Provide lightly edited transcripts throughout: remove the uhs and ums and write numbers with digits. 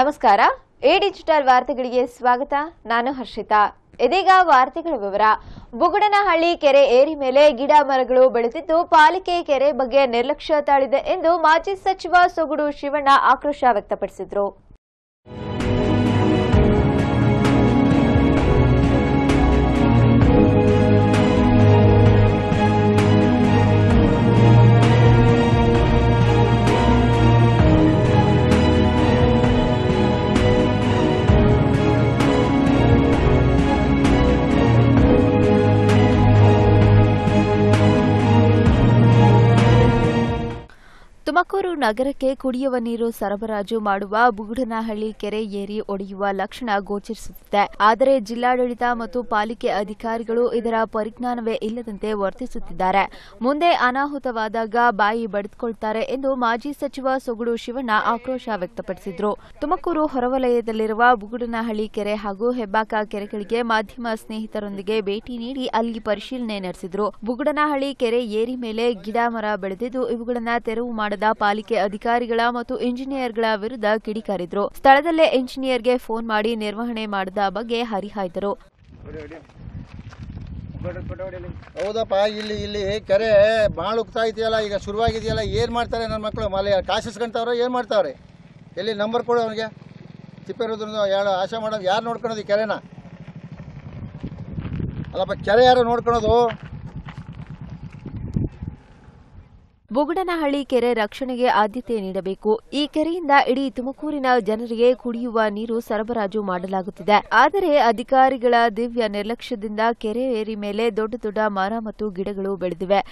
ನಮಸ್ಕಾರ. A digital ವಾರ್ತೆಗಳಿಗೆ ಸ್ವಾಗತ. ನಾನು ಹರ್ಷಿತಾ. ಇದೀಗ ವಾರ್ತೆಗಳ ವಿವರ. ಬುಗುಡನಹಳ್ಳಿ ಕೆರೆ ಏರಿ ಮೇಲೆ ಗಿಡ ಮರಗಳು ಬೆಳೆದಿದ್ದು ಪಾಲಿಕೆ ಕೆರೆ ಬಗ್ಗೆ ನಿರ್ಲಕ್ಷ್ಯ ತಾಳಿದೆ ಎಂದು ಮಾಜಿ ಸಚಿವ ಸೊಗಡು ಶಿವಣ್ಣ ಆಕ್ರೋಶ ವ್ಯಕ್ತಪಡಿಸಿದರು. ತುಮಕೂರು ನಗರಕ್ಕೆ ಕುಡಿಯುವ ನೀರು ಸರಬರಾಜು ಮಾಡುವ ಬುಗುಡನಹಳ್ಳಿ ಕೆರೆ ಏರಿ ಒಡೆಯುವ ಲಕ್ಷಣ ಗೋಚರಿಸುತ್ತಿದೆ. ಆದರೆ ಜಿಲ್ಲಾಡಳಿತ ಮತ್ತು ಪಾಲಿಕೆ ಅಧಿಕಾರಿಗಳು ಇದರ ಪರಿಜ್ಞಾನವೇ ಇಲ್ಲದಂತೆ ವರ್ತಿಸುತ್ತಿದ್ದಾರೆ. ಮುಂದೆ ಅನಾಹುತವಾದಾಗ ಬಾಯಿ ಬಡಿದುಕೊಳ್ತಾರೆ ಎಂದು ಮಾಜಿ ಸಚಿವ ಸೊಗಡು ಶಿವಣ್ಣ ಆಕ್ರೋಶ ವ್ಯಕ್ತಪಡಿಸಿದರು. ತುಮಕೂರು ಹೊರವಲಯದಲ್ಲಿರುವ ಬುಗುಡನಹಳ್ಳಿ ಕೆರೆ ಹಾಗೂ ಹೆಬ್ಬಾಕ ಕೆರೆಗಳಿಗೆ ಮಾಧ್ಯಮ ಸ್ನೇಹಿತರೊಂದಿಗೆ ಭೇಟಿ ನೀಡಿ ಅಲ್ಲಿ ಪರಿಶೀಲನೆ ನಡೆಸಿದರು. ಬುಗುಡನಹಳ್ಳಿ ಕೆರೆ ಏರಿ ಮೇಲೆ ಗಿಡ ಮರ ಬೆಳೆದಿದ್ದು ಇವುಗಳನ್ನು ತೆರವು ಮಾಡದ ಪಾಲಿಕೆ ಅಧಿಕಾರಿಗಳ ಮತ್ತು ಇಂಜಿನಿಯರ್ಗಳ ವಿರುದ್ಧ ಕಿಡಿಕಾರಿದ್ರು. ಸ್ಥಳದಲ್ಲೇ ಇಂಜಿನಿಯರ್ಗೆ ಫೋನ್ ಮಾಡಿ ನಿರ್ವಹಣೆ ಮಾಡದ ಬಗ್ಗೆ ಹರಿಹಾಯ್ದರು. ಹೌದಪ್ಪ, ಇಲ್ಲಿ ಕೆರೆ ಭಾಳ ಉಗ್ತಾ ಇದೆಯಲ್ಲ, ಈಗ ಶುರುವಾಗಿದೆಯಲ್ಲ. ಏನು ಮಾಡ್ತಾರೆ ನನ್ನ ಮಕ್ಕಳು? ಮಲೆ ಕಾಸಿಸ್ಕೊಂತವ್ರೆ, ಏನು ಮಾಡ್ತಾವ್ರೆ? ಎಲ್ಲಿ ನಂಬರ್ ಕೊಡು ಅವನಿಗೆ. ತಿಪ್ಪೇರುದ್ರದ್ದು ಯಾರು ಆಶೆ ಮಾಡೋದು? ಯಾರು ನೋಡ್ಕೊಳೋದು ಈ ಕೆರೆನ? ಅಲ್ಲಪ್ಪ, ಕೆರೆ ಯಾರು ನೋಡ್ಕೊಳೋದು? ಬುಗುಡನಹಳ್ಳಿ ಕೆರೆ ರಕ್ಷಣೆಗೆ ಆದ್ಯತೆ ನೀಡಬೇಕು. ಈ ಕೆರೆಯಿಂದ ಇಡೀ ತುಮಕೂರಿನ ಜನರಿಗೆ ಕುಡಿಯುವ ನೀರು ಸರಬರಾಜು ಮಾಡಲಾಗುತ್ತಿದೆ. ಆದರೆ ಅಧಿಕಾರಿಗಳ ದಿವ್ಯ ನಿರ್ಲಕ್ಷ್ಯದಿಂದ ಕೆರೆ ಏರಿ ಮೇಲೆ ದೊಡ್ಡ ದೊಡ್ಡ ಮರ ಮತ್ತು ಗಿಡಗಳು ಬೆಳೆದಿವೆ.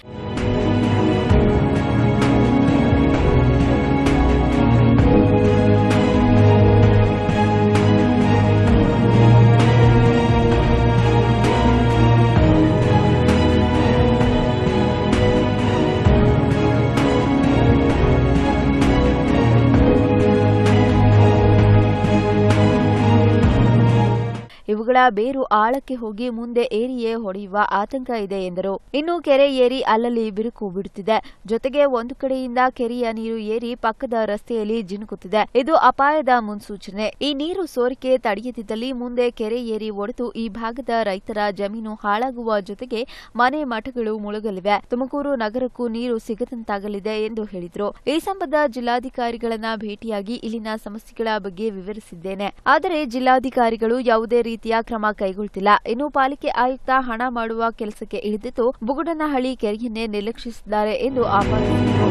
ಇವುಗಳ ಬೇರು ಆಳಕ್ಕೆ ಹೋಗಿ ಮುಂದೆ ಏರಿಯೇ ಹೊಡೆಯುವ ಆತಂಕ ಇದೆ ಎಂದರು. ಇನ್ನು ಕೆರೆ ಏರಿ ಅಲ್ಲಲ್ಲಿ ಬಿರುಕು ಬಿಡುತ್ತಿದೆ. ಜೊತೆಗೆ ಒಂದು ಕಡೆಯಿಂದ ಕೆರೆಯ ನೀರು ಏರಿ ಪಕ್ಕದ ರಸ್ತೆಯಲ್ಲಿ ಜಿನುಕುತ್ತಿದೆ. ಇದು ಅಪಾಯದ ಮುನ್ಸೂಚನೆ. ಈ ನೀರು ಸೋರಿಕೆ ತಡೆಯದಿದ್ದಲ್ಲಿ ಮುಂದೆ ಕೆರೆ ಏರಿ ಒಡೆದು ಈ ಭಾಗದ ರೈತರ ಜಮೀನು ಹಾಳಾಗುವ ಜೊತೆಗೆ ಮನೆ ಮಠಗಳು ಮುಳುಗಲಿವೆ. ತುಮಕೂರು ನಗರಕ್ಕೂ ನೀರು ಸಿಗದಂತಾಗಲಿದೆ ಎಂದು ಹೇಳಿದರು. ಈ ಸಂಬಂಧ ಜಿಲ್ಲಾಧಿಕಾರಿಗಳನ್ನ ಭೇಟಿಯಾಗಿ ಇಲ್ಲಿನ ಸಮಸ್ಯೆಗಳ ಬಗ್ಗೆ ವಿವರಿಸಿದ್ದೇನೆ. ಆದರೆ ಜಿಲ್ಲಾಧಿಕಾರಿಗಳು ಯಾವುದೇ ರೀತಿಯ ಕ್ರಮ ಕೈಗೊಳ್ಳುತ್ತಿಲ್ಲ. ಇನ್ನು ಪಾಲಿಕೆ ಆಯುಕ್ತ ಹಣ ಮಾಡುವ ಕೆಲಸಕ್ಕೆ ಇಳಿದಿದ್ದು ಬುಗುಡನಹಳ್ಳಿ ಕೆರೆಯನ್ನೇ ನಿರ್ಲಕ್ಷಿಸಿದ್ದಾರೆ ಎಂದು ಆಪಾದಿಸಿದರು.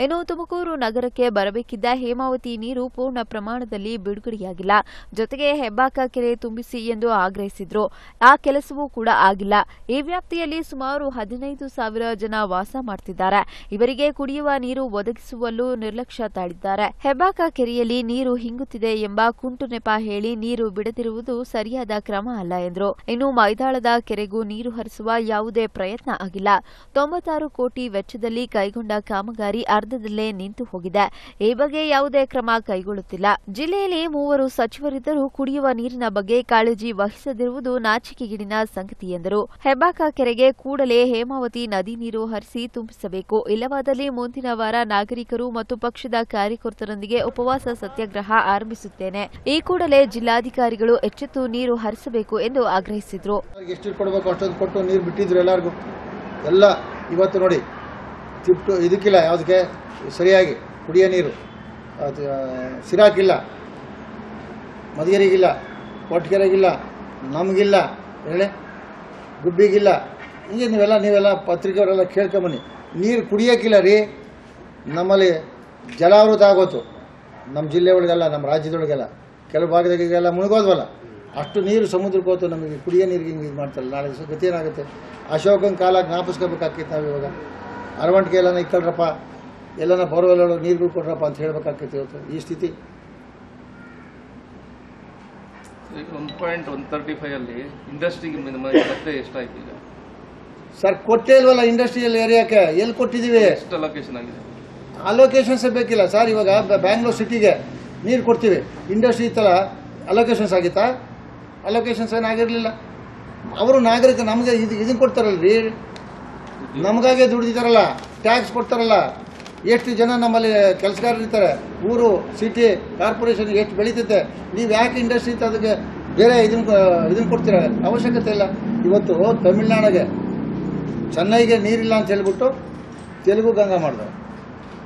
ಇನ್ನು ತುಮಕೂರು ನಗರಕ್ಕೆ ಬರಬೇಕಿದ್ದ ಹೇಮಾವತಿ ನೀರು ಪೂರ್ಣ ಪ್ರಮಾಣದಲ್ಲಿ ಬಿಡುಗಡೆಯಾಗಿಲ್ಲ. ಜೊತೆಗೆ ಹೆಬ್ಬಾಕ ಕೆರೆ ತುಂಬಿಸಿ ಎಂದು ಆಗ್ರಹಿಸಿದ್ರು. ಆ ಕೆಲಸವೂ ಕೂಡ ಆಗಿಲ್ಲ. ಈ ವ್ಯಾಪ್ತಿಯಲ್ಲಿ ಸುಮಾರು 15,000 ಜನ ವಾಸ ಮಾಡುತ್ತಿದ್ದಾರೆ. ಇವರಿಗೆ ಕುಡಿಯುವ ನೀರು ಒದಗಿಸುವಲ್ಲೂ ನಿರ್ಲಕ್ಷ್ಯ ತಾಳಿದ್ದಾರೆ. ಹೆಬ್ಬಾಕ ಕೆರೆಯಲ್ಲಿ ನೀರು ಹಿಂಗುತ್ತಿದೆ ಎಂಬ ಕುಂಟು ನೆಪ ಹೇಳಿ ನೀರು ಬಿಡದಿರುವುದು ಸರಿಯಾದ ಕ್ರಮ ಅಲ್ಲ ಎಂದರು. ಇನ್ನು ಮೈದಾಳದ ಕೆರೆಗೂ ನೀರು ಹರಿಸುವ ಯಾವುದೇ ಪ್ರಯತ್ನ ಆಗಿಲ್ಲ. 96 ಕೋಟಿ ವೆಚ್ಚದಲ್ಲಿ ಕೈಗೊಂಡ ಕಾಮಗಾರಿ ಅರ್ಧದಲ್ಲೇ ನಿಂತು ಹೋಗಿದೆ. ಈ ಬಗ್ಗೆ ಯಾವುದೇ ಕ್ರಮ ಕೈಗೊಳ್ಳುತ್ತಿಲ್ಲ. ಜಿಲ್ಲೆಯಲ್ಲಿ 3 ಸಚಿವರಿದ್ದರೂ ಕುಡಿಯುವ ನೀರಿನ ಬಗ್ಗೆ ಕಾಳಜಿ ವಹಿಸದಿರುವುದು ನಾಚಿಕೆಗೇಡಿನ ಸಂಗತಿ ಎಂದರು. ಹೆಬ್ಬಾಕ ಕೆರೆಗೆ ಕೂಡಲೇ ಹೇಮಾವತಿ ನದಿ ನೀರು ಹರಿಸಿ ತುಂಬಿಸಬೇಕು. ಇಲ್ಲವಾದಲ್ಲಿ ಮುಂದಿನ ವಾರ ನಾಗರಿಕರು ಮತ್ತು ಪಕ್ಷದ ಕಾರ್ಯಕರ್ತರೊಂದಿಗೆ ಉಪವಾಸ ಸತ್ಯಾಗ್ರಹ ಆರಂಭಿಸುತ್ತೇನೆ. ಈ ಕೂಡಲೇ ಜಿಲ್ಲಾಧಿಕಾರಿಗಳು ಎಚ್ಚೆತ್ತು ನೀರು ಹರಿಸಬೇಕು ಎಂದು ಆಗ್ರಹಿಸಿದರು. ಎಲ್ಲ ಇವತ್ತು ನೋಡಿ ಇದಕ್ಕಿಲ್ಲ, ಯಾವುದಕ್ಕೆ ಸರಿಯಾಗಿ ಕುಡಿಯೋ ನೀರು ಸಿರಾಕಿಲ್ಲ, ಮದಿಗೆರಿಗಿಲ್ಲ, ಕೊಟ್ಟಿಗೆರೆಗಿಲ್ಲ, ನಮಗಿಲ್ಲ, ಹೇಳಿ ಗುಬ್ಬಿಗಿಲ್ಲ. ಹಿಂಗೆ ನೀವೆಲ್ಲ ಪತ್ರಿಕೆಯವರೆಲ್ಲ ಕೇಳ್ಕೊಂಬನ್ನಿ. ನೀರು ಕುಡಿಯೋಕ್ಕಿಲ್ಲ ರೀ. ನಮ್ಮಲ್ಲಿ ಜಲಾವೃತ ಆಗೋತು. ನಮ್ಮ ಜಿಲ್ಲೆ ಒಳಗೆಲ್ಲ, ನಮ್ಮ ರಾಜ್ಯದೊಳಗೆಲ್ಲ ಕೆಲವು ಭಾಗದಾಗೆಲ್ಲ ಮುಳುಗೋದ್ವಲ್ಲ. ಅಷ್ಟು ನೀರು ಸಮುದ್ರಕ್ಕೆ ಹೋತು. ನಮಗೆ ಕುಡಿಯೋ ನೀರಿಗೆ ಹಿಂಗೆ ಇದು ಮಾಡ್ತಾರೆ. ನಾಳೆ ದಿವಸ ಗತಿ ಏನಾಗುತ್ತೆ? ಅಶೋಕನ ಕಾಲ ಜ್ಞಾಪಿಸ್ಕೋಬೇಕಾಗಿತ್ತು. ನಾವು ಇವಾಗ ಅರವಂಟಿಗೆ ಎಲ್ಲನ ಇಕ್ಕಳ್ರಪ್ಪ, ಎಲ್ಲನ ಬೋರ್ವೆಲ್ ನೀರುಗಳು ಕೊಡ್ರಪ್ಪ ಅಂತ ಹೇಳ್ಬೇಕಾಗ್ತೈತೆ ಇವತ್ತು ಈ ಸ್ಥಿತಿ. 1.135 ಅಲ್ಲಿ ಇಂಡಸ್ಟ್ರಿಗೆ ಮತ್ತೆ ಎಷ್ಟಾಯ್ತು ಈಗ ಸರ್? ಕೊಟ್ಟೇ ಇಲ್ವಲ್ಲ ಇಂಡಸ್ಟ್ರಿಯಲ್ ಏರಿಯಾಕ್ಕೆ. ಎಲ್ಲಿ ಕೊಟ್ಟಿದ್ದೀವಿ? ಎಷ್ಟು ಅಲೋಕೇಶನ್ ಆಗಿದೆ? ಅಲೋಕೇಶನ್ಸೇ ಬೇಕಿಲ್ಲ ಸರ್. ಇವಾಗ ಬ್ಯಾಂಗ್ಳೂರ್ ಸಿಟಿಗೆ ನೀರು ಕೊಡ್ತೀವಿ, ಇಂಡಸ್ಟ್ರಿ ಇತ್ತಲ್ಲ, ಅಲೋಕೇಶನ್ಸ್ ಆಗಿತ್ತಾ? ಅಲೋಕೇಶನ್ಸ್ ಏನಾಗಿರಲಿಲ್ಲ. ಅವರು ನಾಗರಿಕ ನಮಗೆ ಇದನ್ನು ಕೊಡ್ತಾರಲ್ರಿ, ನಮಗಾಗೆ ದುಡ್ದಿದ್ದಾರಲ್ಲ, ಟ್ಯಾಕ್ಸ್ ಕೊಡ್ತಾರಲ್ಲ. ಎಷ್ಟು ಜನ ನಮ್ಮಲ್ಲಿ ಕೆಲಸಗಾರರಿರ್ತಾರೆ, ಊರು ಸಿಟಿ ಕಾರ್ಪೊರೇಷನ್ ಎಷ್ಟು ಬೆಳೀತೈತೆ. ನೀವು ಯಾಕೆ ಇಂಡಸ್ಟ್ರಿ ಇತ್ತು ಅದಕ್ಕೆ ಬೇರೆ ಇದನ್ನು ಕೊಡ್ತೀರ? ಅವಶ್ಯಕತೆ ಇಲ್ಲ. ಇವತ್ತು ತಮಿಳ್ನಾಡಿಗೆ ಚೆನ್ನೈಗೆ ನೀರಿಲ್ಲ ಅಂತ ಹೇಳ್ಬಿಟ್ಟು ತೆಲುಗು ಗಂಗಾ ಮಾಡಿದ್ರು.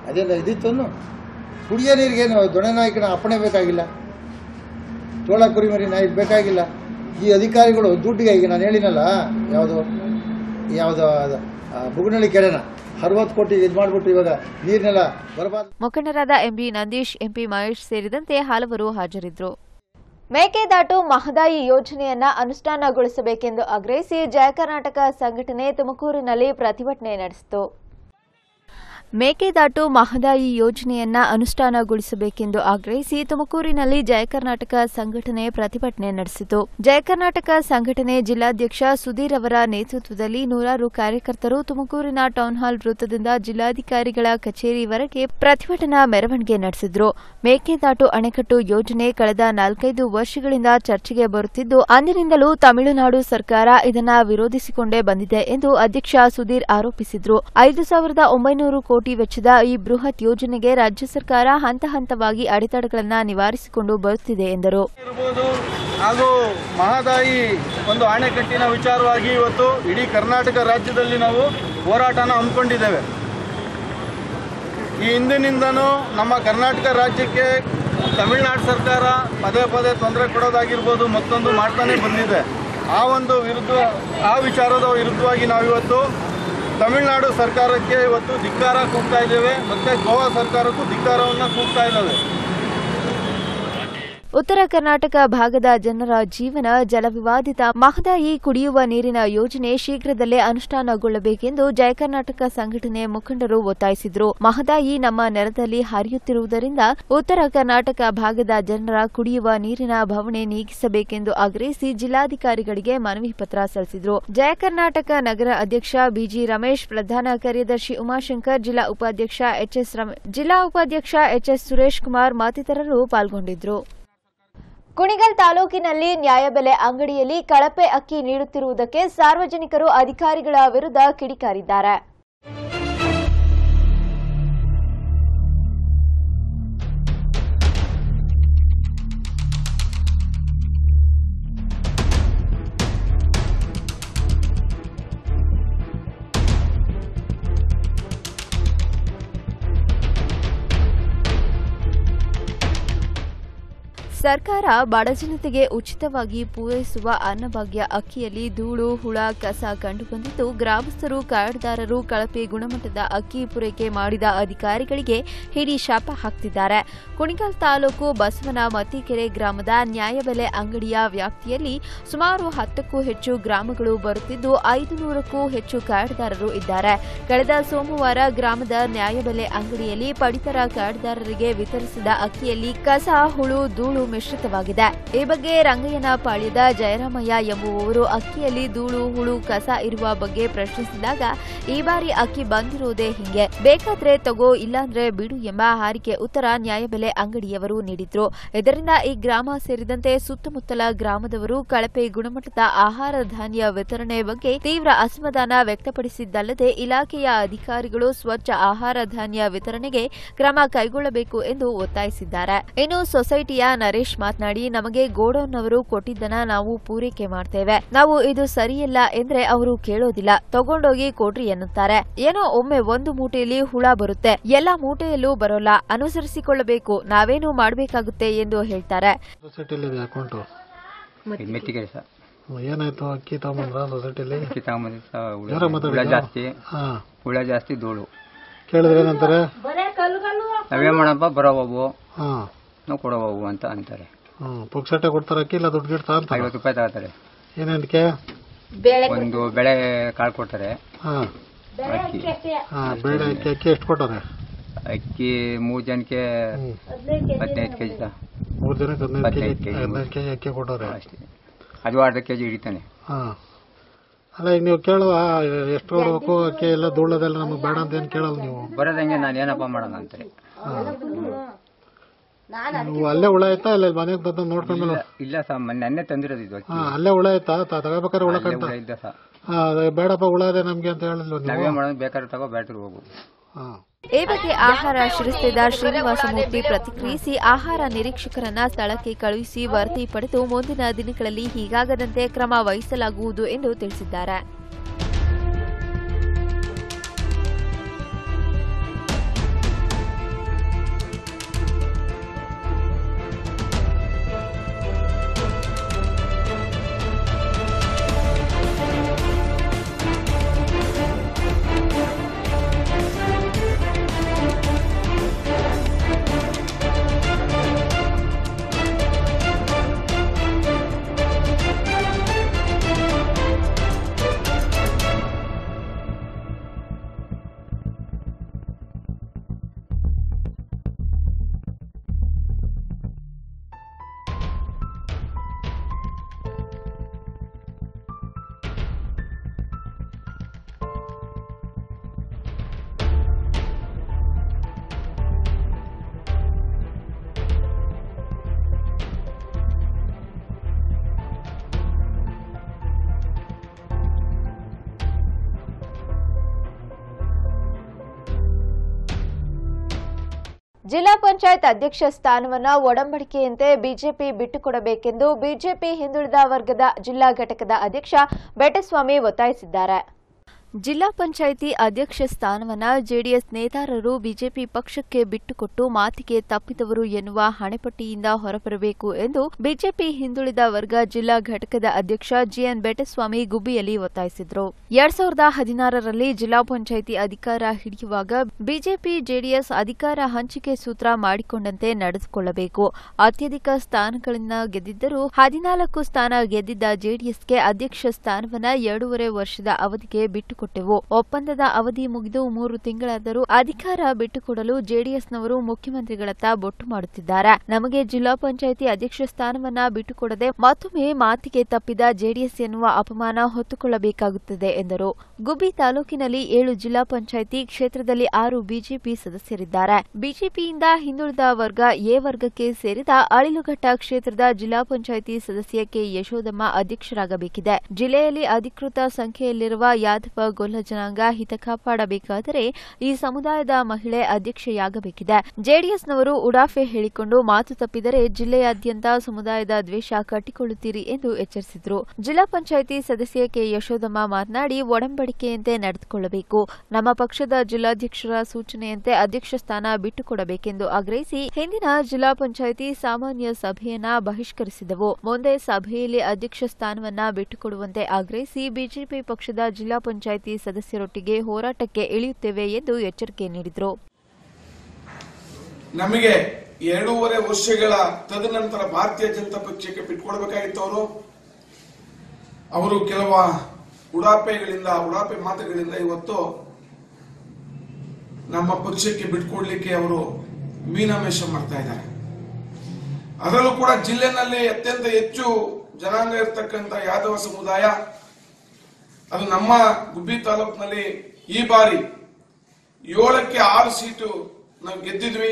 ಅದೇನು ಇದಿತ್ತು? ಕುಡಿಯೋ ನೀರಿಗೇನು ದೊಣೆ ನಾಯಕನ ಅಪ್ಪಣೆ ಬೇಕಾಗಿಲ್ಲ, ತೋಳ ಕುರಿಮರಿ ನಾಯಕ ಬೇಕಾಗಿಲ್ಲ. ಈ ಅಧಿಕಾರಿಗಳು ದುಡ್ಡಿಗೆ, ಈಗ ನಾನು ಹೇಳಿನಲ್ಲ, ಯಾವುದು ಬುಗುನಳ್ಳಿ ಕೆರೆನ 60 ಕೋಟಿ ಇದು ಮಾಡಿಬಿಟ್ಟು ಇವಾಗ ನೀರಿನೆಲ್ಲ ಬರಬಾರ್ದು. ಮುಖಂಡರಾದ ಎಂಬಿ ನಂದೀಶ್, ಎಂಪಿ ಮಹೇಶ್ ಸೇರಿದಂತೆ ಹಲವರು ಹಾಜರಿದ್ದರು. ಮೇಕೆದಾಟು ಮಹದಾಯಿ ಯೋಜನೆಯನ್ನ ಅನುಷ್ಠಾನಗೊಳಿಸಬೇಕೆಂದು ಆಗ್ರಹಿಸಿ ಜಯ ಕರ್ನಾಟಕ ಸಂಘಟನೆ ತುಮಕೂರಿನಲ್ಲಿ ಪ್ರತಿಭಟನೆ ನಡೆಸಿತು. ಮೇಕೆದಾಟು ಮಹದಾಯಿ ಯೋಜನೆಯನ್ನ ಅನುಷ್ಠಾನಗೊಳಿಸಬೇಕೆಂದು ಆಗ್ರಹಿಸಿ ತುಮಕೂರಿನಲ್ಲಿ ಜಯ ಕರ್ನಾಟಕ ಸಂಘಟನೆ ಪ್ರತಿಭಟನೆ ನಡೆಸಿತು. ಜಯ ಕರ್ನಾಟಕ ಸಂಘಟನೆ ಜಿಲ್ಲಾಧ್ಯಕ್ಷ ಸುಧೀರ್ ಅವರ ನೇತೃತ್ವದಲ್ಲಿ ನೂರಾರು ಕಾರ್ಯಕರ್ತರು ತುಮಕೂರಿನ ಟೌನ್ ಹಾಲ್ ವೃತ್ತದಿಂದ ಜಿಲ್ಲಾಧಿಕಾರಿಗಳ ಕಚೇರಿವರೆಗೆ ಪ್ರತಿಭಟನಾ ಮೆರವಣಿಗೆ ನಡೆಸಿದ್ರು. ಮೇಕೆದಾಟು ಅಣೆಕಟ್ಟು ಯೋಜನೆ ಕಳೆದ 4-5 ವರ್ಷಗಳಿಂದ ಚರ್ಚೆಗೆ ಬರುತ್ತಿದ್ದು, ಅಂದಿನಿಂದಲೂ ತಮಿಳುನಾಡು ಸರ್ಕಾರ ಇದನ್ನ ವಿರೋಧಿಸಿಕೊಂಡೇ ಬಂದಿದೆ ಎಂದು ಅಧ್ಯಕ್ಷ ಸುಧೀರ್ ಆರೋಪಿಸಿದ್ರು. 5,900 ಕೋಟಿ ವೆಚ್ಚದ ಈ ಬೃಹತ್ ಯೋಜನೆಗೆ ರಾಜ್ಯ ಸರ್ಕಾರ ಹಂತ ಹಂತವಾಗಿ ಅಡೆತಡೆಗಳನ್ನು ನಿವಾರಿಸಿಕೊಂಡು ಬರುತ್ತಿದೆ ಎಂದರು. ಹಾಗೂ ಮಹದಾಯಿ ಒಂದು ಅಣೆಕಟ್ಟಿನ ವಿಚಾರವಾಗಿ ಇವತ್ತು ಇಡೀ ಕರ್ನಾಟಕ ರಾಜ್ಯದಲ್ಲಿ ನಾವು ಹೋರಾಟನ ಹಮ್ಮಿಕೊಂಡಿದ್ದೇವೆ. ಈ ಹಿಂದಿನಿಂದನೂ ನಮ್ಮ ಕರ್ನಾಟಕ ರಾಜ್ಯಕ್ಕೆ ತಮಿಳುನಾಡು ಸರ್ಕಾರ ಪದೇ ಪದೇ ತೊಂದರೆ ಕೊಡೋದಾಗಿರ್ಬೋದು, ಮತ್ತೊಂದು ಮಾಡ್ತಾನೆ ಬಂದಿದೆ. ಆ ವಿಚಾರದ ವಿರುದ್ಧವಾಗಿ ನಾವಿವತ್ತು ತಮಿಳುನಾಡು ಸರ್ಕಾರಕ್ಕೆ ಇವತ್ತು ಧಿಕ್ಕಾರ ಕೂಗ್ತಾ ಇದ್ದೇವೆ, ಮತ್ತು ಗೋವಾ ಸರ್ಕಾರಕ್ಕೂ ಧಿಕ್ಕಾರವನ್ನು ಕೂಗ್ತಾ ಇದ್ದಾವೆ. ಉತ್ತರ ಕರ್ನಾಟಕ ಭಾಗದ ಜನರ ಜೀವನ ಜಲವಿವಾದಿತ ಮಹದಾಯಿ ಕುಡಿಯುವ ನೀರಿನ ಯೋಜನೆ ಶೀಘ್ರದಲ್ಲೇ ಅನುಷ್ಠಾನಗೊಳ್ಳಬೇಕೆಂದು ಜಯ ಕರ್ನಾಟಕ ಸಂಘಟನೆ ಮುಖಂಡರು ಒತ್ತಾಯಿಸಿದರು. ಮಹದಾಯಿ ನಮ್ಮ ನೆಲದಲ್ಲಿ ಹರಿಯುತ್ತಿರುವುದರಿಂದ ಉತ್ತರ ಕರ್ನಾಟಕ ಭಾಗದ ಜನರ ಕುಡಿಯುವ ನೀರಿನ ಬವಣೆ ನೀಗಿಸಬೇಕೆಂದು ಆಗ್ರಹಿಸಿ ಜಿಲ್ಲಾಧಿಕಾರಿಗಳಿಗೆ ಮನವಿ ಪತ್ರ ಸಲ್ಲಿಸಿದರು. ಜಯ ಕರ್ನಾಟಕ ನಗರ ಅಧ್ಯಕ್ಷ ಬಿಜಿ ರಮೇಶ್, ಪ್ರಧಾನ ಕಾರ್ಯದರ್ಶಿ ಉಮಾಶಂಕರ್, ಜಿಲ್ಲಾ ಉಪಾಧ್ಯಕ್ಷ ಎಚ್ಎಸ್ ಸುರೇಶ್ ಕುಮಾರ್ ಮತ್ತಿತರರು ಪಾಲ್ಗೊಂಡಿದ್ದರು. ಕುಣಿಗಲ್ ತಾಲೂಕಿನಲ್ಲಿ ನ್ಯಾಯಬೆಲೆ ಅಂಗಡಿಯಲ್ಲಿ ಕಳಪೆ ಅಕ್ಕಿ ನೀಡುತ್ತಿರುವುದಕ್ಕೆ ಸಾರ್ವಜನಿಕರು ಅಧಿಕಾರಿಗಳ ವಿರುದ್ಧ ಕಿಡಿಕಾರಿದ್ದಾರೆ. ಸರ್ಕಾರ ಬಡಜನತೆಗೆ ಉಚಿತವಾಗಿ ಪೂರೈಸುವ ಅನ್ನಭಾಗ್ಯ ಅಕ್ಕಿಯಲ್ಲಿ ಧೂಳು, ಹುಳ, ಕಸ ಕಂಡುಬಂದಿದ್ದು, ಗ್ರಾಮಸ್ಥರು, ಕಾರ್ಡ್ದಾರರು ಕಳಪೆ ಗುಣಮಟ್ಟದ ಅಕ್ಕಿ ಪೂರೈಕೆ ಮಾಡಿದ ಅಧಿಕಾರಿಗಳಿಗೆ ಹಿಡಿ ಶಾಪ ಹಾಕ್ತಿದ್ದಾರೆ. ಕುಣಿಗಲ್ ತಾಲೂಕು ಬಸವನ ಮತ್ತಿಕೆರೆ ಗ್ರಾಮದ ನ್ಯಾಯಬೆಲೆ ಅಂಗಡಿಯ ವ್ಯಾಪ್ತಿಯಲ್ಲಿ ಸುಮಾರು 10ಕ್ಕೂ ಹೆಚ್ಚು ಗ್ರಾಮಗಳು ಬರುತ್ತಿದ್ದು, 500ಕ್ಕೂ ಹೆಚ್ಚು ಕಾರ್ಡ್ದಾರರು ಇದ್ದಾರೆ. ಕಳೆದ ಸೋಮವಾರ ಗ್ರಾಮದ ನ್ಯಾಯಬೆಲೆ ಅಂಗಡಿಯಲ್ಲಿ ಪಡಿತರ ಕಾರ್ಡ್ದಾರರಿಗೆ ವಿತರಿಸಿದ ಅಕ್ಕಿಯಲ್ಲಿ ಕಸ, ಹುಳು, ಧೂಳು ಮಿಶ್ರಿತವಾಗಿದೆ. ಈ ಬಗ್ಗೆ ರಂಗಯ್ಯನಪಾಳ್ಯದ ಜಯರಾಮಯ್ಯ ಎಂಬುವವರು ಅಕ್ಕಿಯಲ್ಲಿ ಧೂಳು, ಹುಳು, ಕಸ ಇರುವ ಬಗ್ಗೆ ಪ್ರಶ್ನಿಸಿದಾಗ, ಈ ಬಾರಿ ಅಕ್ಕಿ ಬಂದಿರೋದೇ ಹಿಂಗೆ, ಬೇಕಾದ್ರೆ ತಗೋ ಇಲ್ಲಾಂದ್ರೆ ಬಿಡು ಎಂಬ ಹಾರಿಕೆ ಉತ್ತರ ನ್ಯಾಯಬೆಲೆ ಅಂಗಡಿಯವರು ನೀಡಿದ್ರು. ಇದರಿಂದ ಈ ಗ್ರಾಮ ಸೇರಿದಂತೆ ಸುತ್ತಮುತ್ತಲ ಗ್ರಾಮದವರು ಕಳಪೆ ಗುಣಮಟ್ಟದ ಆಹಾರ ಧಾನ್ಯ ವಿತರಣೆ ಬಗ್ಗೆ ತೀವ್ರ ಅಸಮಾಧಾನ ವ್ಯಕ್ತಪಡಿಸಿದ್ದಲ್ಲದೆ ಇಲಾಖೆಯ ಅಧಿಕಾರಿಗಳು ಸ್ವಚ್ಛ ಆಹಾರ ಧಾನ್ಯ ವಿತರಣೆಗೆ ಕ್ರಮ ಕೈಗೊಳ್ಳಬೇಕು ಎಂದು ಒತ್ತಾಯಿಸಿದ್ದಾರೆ. ಇನ್ನು ಸೊಸೈಟಿಯ ನರೇಶ್ ಮಾತನಾಡಿ, ನಮಗೆ ಗೋಡೌನ್ನವರು ಕೊಟ್ಟಿದ್ದನ್ನ ನಾವು ಪೂರೈಕೆ ಮಾಡ್ತೇವೆ, ನಾವು ಇದು ಸರಿಯಿಲ್ಲ ಎಂದ್ರೆ ಅವರು ಕೇಳೋದಿಲ್ಲ, ತಗೊಂಡೋಗಿ ಕೊಡ್ರಿ ಎನ್ನುತ್ತಾರೆ. ಏನೋ ಒಮ್ಮೆ ಒಂದು ಮೂಟೆಯಲ್ಲಿ ಹುಳ ಬರುತ್ತೆ, ಎಲ್ಲ ಮೂಟೆಯಲ್ಲೂ ಬರೋಲ್ಲ, ಅನುಸರಿಸಿಕೊಳ್ಳಬೇಕು, ನಾವೇನು ಮಾಡಬೇಕಾಗುತ್ತೆ ಎಂದು ಹೇಳ್ತಾರೆ. ಏನಾಯ್ತು? ಅಕ್ಕಿ ತಗೊಂಡ್ರ ಸೊಸೈಟಿಲಿ? ಅಕ್ಕಿ ಹುಳ ಜಾಸ್ತಿ, ಧೂಳು. ಕೇಳಿದ್ರೆ ಏನಂತಾರೆ? ನಾವೇ ಮಾಡಪ್ಪ, ಬರೋವು ನಾವು ಕೊಡೋವು ಅಂತ ಅಂತಾರೆ. ಪುಕ್ಸಟ್ಟೆ ಕೊಡ್ತಾರ ಅಕ್ಕಿ? ಇಲ್ಲ ದುಡ್ಡು ಗಿಡ್ತಾ ಅಂತ? 50 ರೂಪಾಯಿ ತಗೋತಾರೆ. ಏನಕ್ಕೆ? ಒಂದು ಬೆಳೆ ಕಾಳು ಕೊಡ್ತಾರೆ. ಅಕ್ಕಿ ಬೇಳೆ ಅಕ್ಕಿ ಎಷ್ಟು ಕೊಟ್ಟಾರೆ? ಅಕ್ಕಿ 3 ಜನಕ್ಕೆ 15 ಕೆಜಿ. 3 ಜನಕ್ಕೆ 15 ಕೆಜಿ ಅಕ್ಕಿ ಕೊಟ್ಟವ್ರೆ. ಅಷ್ಟೇ, ಅದು ಅರ್ಧ ಕೆಜಿ ಹಿಡಿತಾನೆ. ಹಾಂ, ಅಲ್ಲ ಈಗ ನೀವು ಕೇಳುವ ಎಷ್ಟು ಕೊಡ್ಬೇಕು ಅಕ್ಕಿ ಎಲ್ಲ ಧೂಳದೆಲ್ಲ ನಮಗೆ ಬೇಡ ಅಂತ ಏನು ಕೇಳಲ್ಲ ನೀವು? ಬರೋದಂಗೆ ನಾನು ಏನಪ್ಪ ಮಾಡೋಣ ಅಂತಾರೆ. ನೀವು ಅಲ್ಲೇ ಹುಳ ಆಯ್ತಾ ಇಲ್ಲ ಮನೆಗೆ ತಂದು ನೋಡ್ಕೊಂಡ್ಮೇಲೆ? ಇಲ್ಲ ಸರ್, ನೆನ್ನೆ ತಂದಿರೋದು ಇದು. ಅಲ್ಲೇ ಹುಳ ಆಯ್ತಾ? ತಗೋಬೇಕಾದ್ರೆ ಹುಳ ಕಂಡ ಇದ್ದ ಸರ್. ಬೇಡಪ್ಪ ಹುಳ ಅದೇ ನಮ್ಗೆ ಅಂತ ಹೇಳಿದ್ಲು. ನಾವೇ ಮಾಡೋದು, ಬೇಕಾದ್ರೆ ತಗೋ, ಬ್ಯಾಟ್ರಿ ಹೋಗು. ಈ ಬಗ್ಗೆ ಆಹಾರ ಶಿರಸ್ತೇದಾರ್ ಶ್ರೀನಿವಾಸಮೂರ್ತಿ ಪ್ರತಿಕ್ರಿಯಿಸಿ, ಆಹಾರ ನಿರೀಕ್ಷಕರನ್ನ ಸ್ಥಳಕ್ಕೆ ಕಳುಹಿಸಿ ವರದಿ ಪಡೆದು ಮುಂದಿನ ದಿನಗಳಲ್ಲಿ ಹೀಗಾಗದಂತೆ ಕ್ರಮ ವಹಿಸಲಾಗುವುದು ಎಂದು ತಿಳಿಸಿದ್ದಾರೆ. ಜಿಲ್ಲಾ ಪಂಚಾಯತ್ ಅಧ್ಯಕ್ಷ ಸ್ಥಾನವನ್ನು ಒಡಂಬಡಿಕೆಯಂತೆ ಬಿಜೆಪಿ ಬಿಟ್ಟುಕೊಡಬೇಕೆಂದು ಬಿಜೆಪಿ ಹಿಂದುಳಿದ ವರ್ಗದ ಜಿಲ್ಲಾ ಘಟಕದ ಅಧ್ಯಕ್ಷ ಬೆಟ್ಟಸ್ವಾಮಿ ಒತ್ತಾಯಿಸಿದ್ದಾರೆ. ಜಿಲ್ಲಾ ಪಂಚಾಯಿತಿ ಅಧ್ಯಕ್ಷ ಸ್ಥಾನವನ್ನು ಜೆಡಿಎಸ್ ನೇತಾರರು ಬಿಜೆಪಿ ಪಕ್ಷಕ್ಕೆ ಬಿಟ್ಟುಕೊಟ್ಟು ಮಾತಿಗೆ ತಪ್ಪಿದವರು ಎನ್ನುವ ಹಣೆಪಟ್ಟಿಯಿಂದ ಹೊರಬರಬೇಕು ಎಂದು ಬಿಜೆಪಿ ಹಿಂದುಳಿದ ವರ್ಗ ಜಿಲ್ಲಾ ಘಟಕದ ಅಧ್ಯಕ್ಷ ಜಿಎನ್ ಬೆಟ್ಟಸ್ವಾಮಿ ಗುಬ್ಬಿಯಲ್ಲಿ ಒತ್ತಾಯಿಸಿದರು. 2016ರಲ್ಲಿ ಜಿಲ್ಲಾ ಪಂಚಾಯಿತಿ ಅಧಿಕಾರ ಹಿಡಿಯುವಾಗ ಬಿಜೆಪಿ ಜೆಡಿಎಸ್ ಅಧಿಕಾರ ಹಂಚಿಕೆ ಸೂತ್ರ ಮಾಡಿಕೊಂಡಂತೆ ನಡೆದುಕೊಳ್ಳಬೇಕು. ಅತ್ಯಧಿಕ ಸ್ಥಾನಗಳನ್ನು ಗೆದ್ದಿದ್ದರೂ 14 ಸ್ಥಾನ ಗೆದ್ದಿದ್ದ ಜೆಡಿಎಸ್ಗೆ ಅಧ್ಯಕ್ಷ ಸ್ಥಾನವನ್ನು 2.5 ವರ್ಷದ ಅವಧಿಗೆ ಬಿಟ್ಟು ಕೊಟ್ಟೆವು. ಒಪ್ಪಂದದ ಅವಧಿ ಮುಗಿದು 3 ತಿಂಗಳಾದರೂ ಅಧಿಕಾರ ಬಿಟ್ಟುಕೊಡಲು ಜೆಡಿಎಸ್ನವರು ಮುಖ್ಯಮಂತ್ರಿಗಳತ್ತ ಬೊಟ್ಟು ಮಾಡುತ್ತಿದ್ದಾರೆ. ನಮಗೆ ಜಿಲ್ಲಾ ಪಂಚಾಯಿತಿ ಅಧ್ಯಕ್ಷ ಸ್ಥಾನವನ್ನ ಬಿಟ್ಟುಕೊಡದೆ ಮತ್ತೊಮ್ಮೆ ಮಾತಿಗೆ ತಪ್ಪಿದ ಜೆಡಿಎಸ್ ಎನ್ನುವ ಅಪಮಾನ ಹೊತ್ತುಕೊಳ್ಳಬೇಕಾಗುತ್ತದೆ ಎಂದರು. ಗುಬ್ಬಿ ತಾಲೂಕಿನಲ್ಲಿ 7 ಜಿಲ್ಲಾ ಪಂಚಾಯಿತಿ ಕ್ಷೇತ್ರದಲ್ಲಿ 6 ಬಿಜೆಪಿ ಸದಸ್ಯರಿದ್ದಾರೆ. ಬಿಜೆಪಿಯಿಂದ ಹಿಂದುಳಿದ ವರ್ಗ ಎ ವರ್ಗಕ್ಕೆ ಸೇರಿದ ಅಳಿಲುಘಟ್ಟ ಕ್ಷೇತ್ರದ ಜಿಲ್ಲಾ ಪಂಚಾಯಿತಿ ಸದಸ್ಯ ಕೆ ಯಶೋದಮ್ಮ ಅಧ್ಯಕ್ಷರಾಗಬೇಕಿದೆ. ಜಿಲ್ಲೆಯಲ್ಲಿ ಅಧಿಕೃತ ಸಂಖ್ಯೆಯಲ್ಲಿರುವ ಯಾದವ ಗೊಲ್ಲ ಜನಾಂಗ ಹಿತ ಕಾಪಾಡಬೇಕಾದರೆ ಈ ಸಮುದಾಯದ ಮಹಿಳೆ ಅಧ್ಯಕ್ಷೆಯಾಗಬೇಕಿದೆ. ಜೆಡಿಎಸ್ನವರು ಉಡಾಫೆ ಹೇಳಿಕೊಂಡು ಮಾತು ತಪ್ಪಿದರೆ ಜಿಲ್ಲೆಯಾದ್ಯಂತ ಸಮುದಾಯದ ದ್ವೇಷ ಕಟ್ಟಿಕೊಳ್ಳುತ್ತೀರಿ ಎಂದು ಎಚ್ಚರಿಸಿದರು. ಜಿಲ್ಲಾ ಪಂಚಾಯಿತಿ ಸದಸ್ಯೆ ಕೆ ಯಶೋದಮ್ಮ ಮಾತನಾಡಿ, ಒಡಂಬಡಿಕೆಯಂತೆ ನಡೆದುಕೊಳ್ಳಬೇಕು. ನಮ್ಮ ಪಕ್ಷದ ಜಿಲ್ಲಾಧ್ಯಕ್ಷರ ಸೂಚನೆಯಂತೆ ಅಧ್ಯಕ್ಷ ಸ್ಥಾನ ಬಿಟ್ಟುಕೊಡಬೇಕೆಂದು ಆಗ್ರಹಿಸಿ ಹಿಂದಿನ ಜಿಲ್ಲಾ ಪಂಚಾಯಿತಿ ಸಾಮಾನ್ಯ ಸಭೆಯನ್ನ ಬಹಿಷ್ಕರಿಸಿದೆವು. ಮುಂದೆ ಸಭೆಯಲ್ಲಿ ಅಧ್ಯಕ್ಷ ಸ್ಥಾನವನ್ನ ಬಿಟ್ಟುಕೊಡುವಂತೆ ಆಗ್ರಹಿಸಿ ಬಿಜೆಪಿ ಪಕ್ಷದ ಜಿಲ್ಲಾ ಪಂಚಾಯಿತಿ ಸದಸ್ಯರೊಟ್ಟಿಗೆ ಹೋರಾಟಕ್ಕೆ ಇಳಿಯುತ್ತೇವೆ ಎಂದು ಎಚ್ಚರಿಕೆ ನೀಡಿದರು. ನಮಗೆ 2.5 ವರ್ಷಗಳ ತದನಂತರ ಭಾರತೀಯ ಜನತಾ ಪಕ್ಷಕ್ಕೆ ಬಿಟ್ಟುಕೊಡಬೇಕಾಗಿತ್ತು. ಅವರು ಕೆಲವು ಉಡಾಪೆ ಮಾತುಗಳಿಂದ ಇವತ್ತು ನಮ್ಮ ಪಕ್ಷಕ್ಕೆ ಬಿಟ್ಟುಕೊಡ್ಲಿಕ್ಕೆ ಅವರು ಮೀನಾಮೇಷ ಮಾಡ್ತಾ ಇದ್ದಾರೆ. ಅದರಲ್ಲೂ ಕೂಡ ಜಿಲ್ಲೆನಲ್ಲಿ ಅತ್ಯಂತ ಹೆಚ್ಚು ಜನಾಂಗ ಇರತಕ್ಕಂಥ ಯಾದವ ಸಮುದಾಯ, ಅದು ನಮ್ಮ ಗುಬ್ಬಿ ತಾಲೂಕಿನಲ್ಲಿ ಈ ಬಾರಿ 7ಕ್ಕೆ 6 ಸೀಟು ನಾವು ಗೆದ್ದಿದ್ವಿ.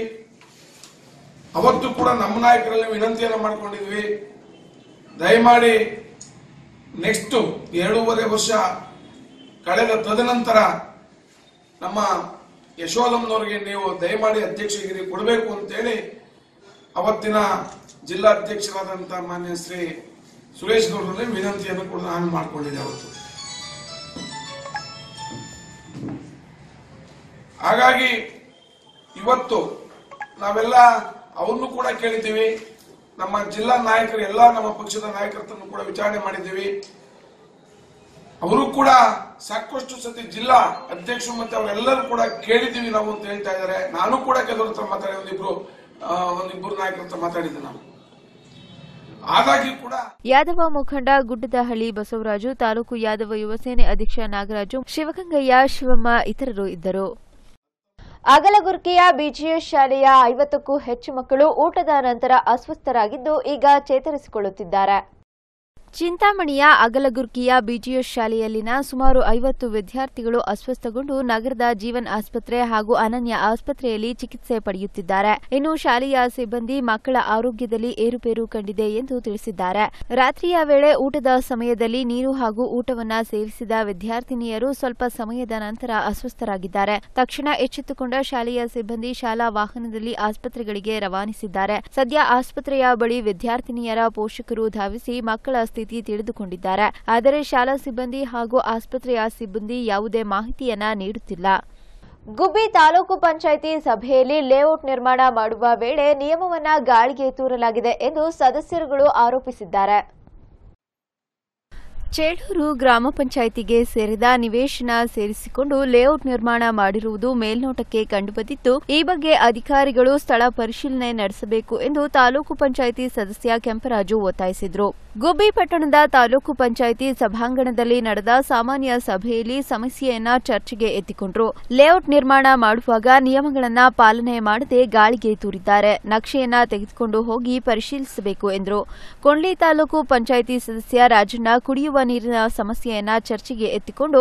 ಅವತ್ತು ಕೂಡ ನಮ್ಮ ನಾಯಕರಲ್ಲಿ ವಿನಂತಿಯನ್ನು ಮಾಡಿಕೊಂಡಿದ್ವಿ, ದಯಮಾಡಿ ನೆಕ್ಸ್ಟ್ 2.5 ವರ್ಷ ಕಳೆದ ತದನಂತರ ನಮ್ಮ ಯಶೋಧಮ್ಮನವರಿಗೆ ನೀವು ದಯಮಾಡಿ ಅಧ್ಯಕ್ಷಗಿರಿ ಕೊಡಬೇಕು ಅಂತೇಳಿ ಅವತ್ತಿನ ಜಿಲ್ಲಾಧ್ಯಕ್ಷರಾದಂತಹ ಮಾನ್ಯ ಶ್ರೀ ಸುರೇಶ್ ಗೌಡರಲ್ಲಿ ವಿನಂತಿಯನ್ನು ಕೂಡ ನಾನು ಮಾಡಿಕೊಂಡಿದ್ದೆ ಅವತ್ತು. ಹಾಗಾಗಿ ಇವತ್ತು ನಾವೆಲ್ಲ ಅವರನ್ನು ಕೂಡ ಕೇಳಿದ್ದೀವಿ. ನಮ್ಮ ಜಿಲ್ಲಾ ನಾಯಕರು ಎಲ್ಲ ನಮ್ಮ ಪಕ್ಷದ ನಾಯಕರನ್ನು ಕೂಡ ವಿಚಾರಣೆ ಮಾಡಿದ್ದೀವಿ. ಅವರು ಕೂಡ ಸಾಕಷ್ಟು ಸತಿ ಜಿಲ್ಲಾ ಅಧ್ಯಕ್ಷರು ಮತ್ತೆ ಅವರೆಲ್ಲರೂ ಕೂಡ ಕೇಳಿದ್ದೀವಿ ನಾವು ಅಂತ ಹೇಳ್ತಾ ಇದ್ದಾರೆ. ನಾನು ಕೂಡ ಕೆಲವ್ರ ಹತ್ರ ಮಾತಾಡಿ ಒಂದಿಬ್ಬರು ನಾಯಕರ ಹತ್ರ ಮಾತಾಡಿದ್ದೆ ನಾನು. ಆದಾಗ್ಯೂ ಕೂಡ ಯಾದವ ಮುಖಂಡ ಗುಡ್ಡದಹಳ್ಳಿ ಬಸವರಾಜು, ತಾಲೂಕು ಯಾದವ ಯುವ ಸೇನೆ ಅಧ್ಯಕ್ಷ ನಾಗರಾಜು, ಶಿವಗಂಗಯ್ಯ, ಶಿವಮ್ಮ ಇತರರು ಇದ್ದರು. ಅಗಲಗುರ್ಕಿಯ ಬಿಜಿಎಸ್ ಶಾಲೆಯ 50ಕ್ಕೂ ಹೆಚ್ಚು ಮಕ್ಕಳು ಊಟದ ನಂತರ ಅಸ್ವಸ್ಥರಾಗಿದ್ದು ಈಗ ಚೇತರಿಸಿಕೊಳ್ಳುತ್ತಿದ್ದಾರೆ. ಚಿಂತಾಮಣಿಯ ಅಗಲಗುರ್ಕಿಯ ಬಿಜಿಎಸ್ ಶಾಲೆಯಲ್ಲಿನ ಸುಮಾರು 50 ವಿದ್ಯಾರ್ಥಿಗಳು ಅಸ್ವಸ್ಥಗೊಂಡು ನಗರದ ಜೀವನ್ ಆಸ್ಪತ್ರೆ ಹಾಗೂ ಅನನ್ಯ ಆಸ್ಪತ್ರೆಯಲ್ಲಿ ಚಿಕಿತ್ಸೆ ಪಡೆಯುತ್ತಿದ್ದಾರೆ. ಇನ್ನು ಶಾಲೆಯ ಸಿಬ್ಬಂದಿ ಮಕ್ಕಳ ಆರೋಗ್ಯದಲ್ಲಿ ಏರುಪೇರು ಕಂಡಿದೆ ಎಂದು ತಿಳಿಸಿದ್ದಾರೆ. ರಾತ್ರಿಯ ವೇಳೆ ಊಟದ ಸಮಯದಲ್ಲಿ ನೀರು ಹಾಗೂ ಊಟವನ್ನ ಸೇವಿಸಿದ ವಿದ್ಯಾರ್ಥಿನಿಯರು ಸ್ವಲ್ಪ ಸಮಯದ ನಂತರ ಅಸ್ವಸ್ಥರಾಗಿದ್ದಾರೆ. ತಕ್ಷಣ ಎಚ್ಚೆತ್ತುಕೊಂಡ ಶಾಲೆಯ ಸಿಬ್ಬಂದಿ ಶಾಲಾ ವಾಹನದಲ್ಲಿ ಆಸ್ಪತ್ರೆಗಳಿಗೆ ರವಾನಿಸಿದ್ದಾರೆ. ಸದ್ಯ ಆಸ್ಪತ್ರೆಯ ಬಳಿ ವಿದ್ಯಾರ್ಥಿನಿಯರ ಪೋಷಕರು ಧಾವಿಸಿ ಮಕ್ಕಳ ಸ್ಥಿತಿ ತಿಳಿದುಕೊಂಡಿದ್ದಾರೆ. ಆದರೆ ಶಾಲಾ ಸಿಬ್ಬಂದಿ ಹಾಗೂ ಆಸ್ಪತ್ರೆಯ ಸಿಬ್ಬಂದಿ ಯಾವುದೇ ಮಾಹಿತಿಯನ್ನ ನೀಡುತ್ತಿಲ್ಲ. ಗುಬ್ಬಿ ತಾಲೂಕು ಪಂಚಾಯಿತಿ ಸಭೆಯಲ್ಲಿ ಲೇಔಟ್ ನಿರ್ಮಾಣ ಮಾಡುವ ವೇಳೆ ನಿಯಮವನ್ನ ಗಾಳಿಗೆ ತೂರಲಾಗಿದೆ ಎಂದು ಸದಸ್ಯರುಗಳು ಆರೋಪಿಸಿದ್ದಾರೆ. ಚೇಳೂರು ಗ್ರಾಮ ಪಂಚಾಯಿತಿಗೆ ಸೇರಿದ ನಿವೇಶನ ಸೇರಿಸಿಕೊಂಡು ಲೇಔಟ್ ನಿರ್ಮಾಣ ಮಾಡಿರುವುದು ಮೇಲ್ನೋಟಕ್ಕೆ ಕಂಡುಬಂದಿದ್ದು, ಈ ಬಗ್ಗೆ ಅಧಿಕಾರಿಗಳು ಸ್ಥಳ ಪರಿಶೀಲನೆ ನಡೆಸಬೇಕು ಎಂದು ತಾಲೂಕು ಪಂಚಾಯಿತಿ ಸದಸ್ಯ ಕೆಂಪರಾಜು ಒತ್ತಾಯಿಸಿದರು. ಗುಬ್ಬಿ ಪಟ್ಟಣದ ತಾಲೂಕು ಪಂಚಾಯಿತಿ ಸಭಾಂಗಣದಲ್ಲಿ ನಡೆದ ಸಾಮಾನ್ಯ ಸಭೆಯಲ್ಲಿ ಸಮಸ್ಯೆಯನ್ನ ಚರ್ಚೆಗೆ ಎತ್ತಿಕೊಂಡರು. ಲೇಔಟ್ ನಿರ್ಮಾಣ ಮಾಡುವಾಗ ನಿಯಮಗಳನ್ನು ಪಾಲನೆ ಮಾಡದೆ ಗಾಳಿಗೆ ತೂರಿದ್ದಾರೆ. ನಕ್ಷೆಯನ್ನ ತೆಗೆದುಕೊಂಡು ಹೋಗಿ ಪರಿಶೀಲಿಸಬೇಕು ಎಂದರು. ಕೊಂಡ್ಲಿ ತಾಲೂಕು ಪಂಚಾಯಿತಿ ಸದಸ್ಯ ರಾಜಣ್ಣ ಕುಡಿಯುವ ನೀರಿನ ಸಮಸ್ಯೆಯನ್ನ ಚರ್ಚೆಗೆ ಎತ್ತಿಕೊಂಡು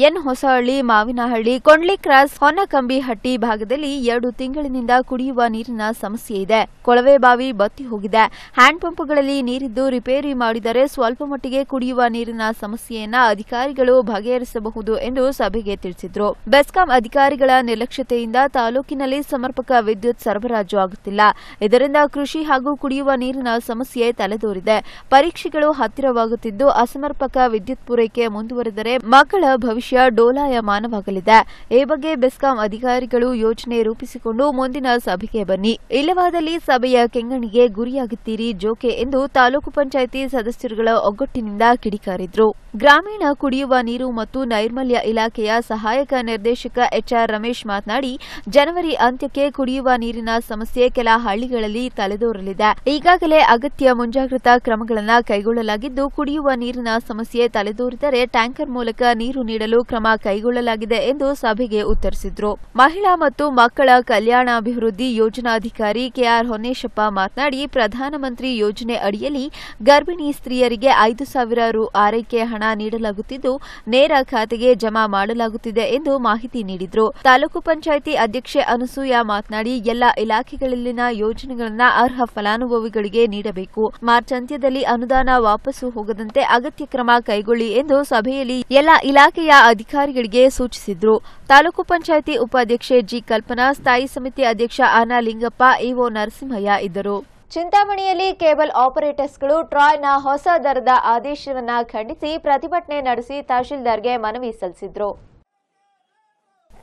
ಎನ್ ಹೊಸಹಳ್ಳಿ, ಮಾವಿನಹಳ್ಳಿ, ಕೊಂಡ್ಲಿ ಕ್ರಾಸ್, ಹೊನ್ನಕಂಬಿಹಟ್ಟಿ ಭಾಗದಲ್ಲಿ 2 ತಿಂಗಳಿನಿಂದ ಕುಡಿಯುವ ನೀರಿನ ಸಮಸ್ಯೆ ಇದೆ. ಕೊಳವೆ ಬಾವಿ ಬತ್ತಿ ಹೋಗಿದೆ. ಹ್ಯಾಂಡ್ ಪಂಪ್ಗಳಲ್ಲಿ ನೀರಿದ್ದು ರಿಪೇರಿ ಮಾಡಿದರೆ ಸ್ವಲ್ಪ ಮಟ್ಟಿಗೆ ಕುಡಿಯುವ ನೀರಿನ ಸಮಸ್ಯೆಯನ್ನ ಅಧಿಕಾರಿಗಳು ಬಗೆಹರಿಸಬಹುದು ಎಂದು ಸಭೆಗೆ ತಿಳಿಸಿದರು. ಬೆಸ್ಕಾಂ ಅಧಿಕಾರಿಗಳ ನಿರ್ಲಕ್ಷ್ಯತೆಯಿಂದ ತಾಲೂಕಿನಲ್ಲಿ ಸಮರ್ಪಕ ವಿದ್ಯುತ್ ಸರಬರಾಜು ಆಗುತ್ತಿಲ್ಲ. ಇದರಿಂದ ಕೃಷಿ ಹಾಗೂ ಕುಡಿಯುವ ನೀರಿನ ಸಮಸ್ಯೆ ತಲೆದೋರಿದೆ. ಪರೀಕ್ಷೆಗಳು ಹತ್ತಿರವಾಗುತ್ತಿದ್ದು ಅಸಮರ್ಪಕ ವಿದ್ಯುತ್ ಪೂರೈಕೆ ಮುಂದುವರೆದರೆ ಮಕ್ಕಳ ಭವಿಷ್ಯ ಡೋಲಾಯಮಾನವಾಗಲಿದೆ. ಈ ಬಗ್ಗೆ ಬೆಸ್ಕಾಂ ಅಧಿಕಾರಿಗಳು ಯೋಜನೆ ರೂಪಿಸಿಕೊಂಡು ಮುಂದಿನ ಸಭೆಗೆ ಬನ್ನಿ, ಇಲ್ಲವಾದಲ್ಲಿ ಸಭೆಯ ಕೆಂಗಣ್ಣಿಗೆ ಗುರಿಯಾಗುತ್ತೀರಿ ಜೋಕೆ ಎಂದು ತಾಲೂಕು ಪಂಚಾಯಿತಿ ಸದಸ್ಯರುಗಳ ಒಗ್ಗಟ್ಟಿನಿಂದ ಕಿಡಿಕಾರಿದ್ರು. ಗ್ರಾಮೀಣ ಕುಡಿಯುವ ನೀರು ಮತ್ತು ನೈರ್ಮಲ್ಯ ಇಲಾಖೆಯ ಸಹಾಯಕ ನಿರ್ದೇಶಕ ಎಚ್ಆರ್ ರಮೇಶ್ ಮಾತನಾಡಿ, ಜನವರಿ ಅಂತ್ಯಕ್ಕೆ ಕುಡಿಯುವ ನೀರಿನ ಸಮಸ್ಯೆ ಕೆಲ ಹಳ್ಳಿಗಳಲ್ಲಿ ತಲೆದೋರಲಿದೆ. ಈಗಾಗಲೇ ಅಗತ್ಯ ಮುಂಜಾಗ್ರತಾ ಕ್ರಮಗಳನ್ನು ಕೈಗೊಳ್ಳಲಾಗಿದ್ದು, ಕುಡಿಯುವ ನೀರಿನ ಸಮಸ್ಯೆ ತಲೆದೋರಿದರೆ ಟ್ಯಾಂಕರ್ ಮೂಲಕ ನೀರು ನೀಡಲು ಕ್ರಮ ಕೈಗೊಳ್ಳಲಾಗಿದೆ ಎಂದು ಸಭೆಗೆ ಉತ್ತರಿಸಿದರು. ಮಹಿಳಾ ಮತ್ತು ಮಕ್ಕಳ ಕಲ್ಯಾಣಾಭಿವೃದ್ಧಿ ಯೋಜನಾಧಿಕಾರಿ ಕೆಆರ್ ಹೊನ್ನೇಶಪ್ಪ ಮಾತನಾಡಿ, ಪ್ರಧಾನಮಂತ್ರಿ ಯೋಜನೆ ಅಡಿಯಲ್ಲಿ ಗರ್ಭಿಣಿ ಸ್ತ್ರೀಯರಿಗೆ 5,000 ರು ಆರೈಕೆ ಹಣ ನೀಡಲಾಗುತ್ತಿದ್ದು, ನೇರ ಖಾತೆಗೆ ಜಮಾ ಮಾಡಲಾಗುತ್ತಿದೆ ಎಂದು ಮಾಹಿತಿ ನೀಡಿದರು. ತಾಲೂಕು ಪಂಚಾಯಿತಿ ಅಧ್ಯಕ್ಷೆ ಅನಸೂಯ ಮಾತನಾಡಿ, ಎಲ್ಲ ಇಲಾಖೆಗಳಲ್ಲಿನ ಯೋಜನೆಗಳನ್ನು ಅರ್ಹ ಫಲಾನುಭವಿಗಳಿಗೆ ನೀಡಬೇಕು. ಮಾರ್ಚ್ ಅಂತ್ಯದಲ್ಲಿ ಅನುದಾನ ವಾಪಸ್ಸು ಹೋಗದಂತೆ ಅಗತ್ಯ ಕ್ರಮ ಕೈಗೊಳ್ಳಿ ಎಂದು ಸಭೆಯಲ್ಲಿ ಎಲ್ಲ ಇಲಾಖೆಯ ಅಧಿಕಾರಿಗಳಿಗೆ ಸೂಚಿಸಿದರು. ತಾಲೂಕು ಪಂಚಾಯಿತಿ ಉಪಾಧ್ಯಕ್ಷೆ ಜಿ ಕಲ್ಪನಾ, ಸ್ಥಾಯಿ ಸಮಿತಿ ಅಧ್ಯಕ್ಷ ಆನಾ ಲಿಂಗಪ್ಪ, ಇಒ ನರಸಿಂಹಯ್ಯ ಇದ್ದರು. ಚಿಂತಾಮಣಿಯಲ್ಲಿ ಕೇಬಲ್ ಆಪರೇಟರ್ಸ್ಗಳು ಟ್ರಾಯ್ನ ಹೊಸ ದರದ ಆದೇಶವನ್ನು ಖಂಡಿಸಿ ಪ್ರತಿಭಟನೆ ನಡೆಸಿ ತಹಶೀಲ್ದಾರ್ಗೆ ಮನವಿ ಸಲ್ಲಿಸಿದರು.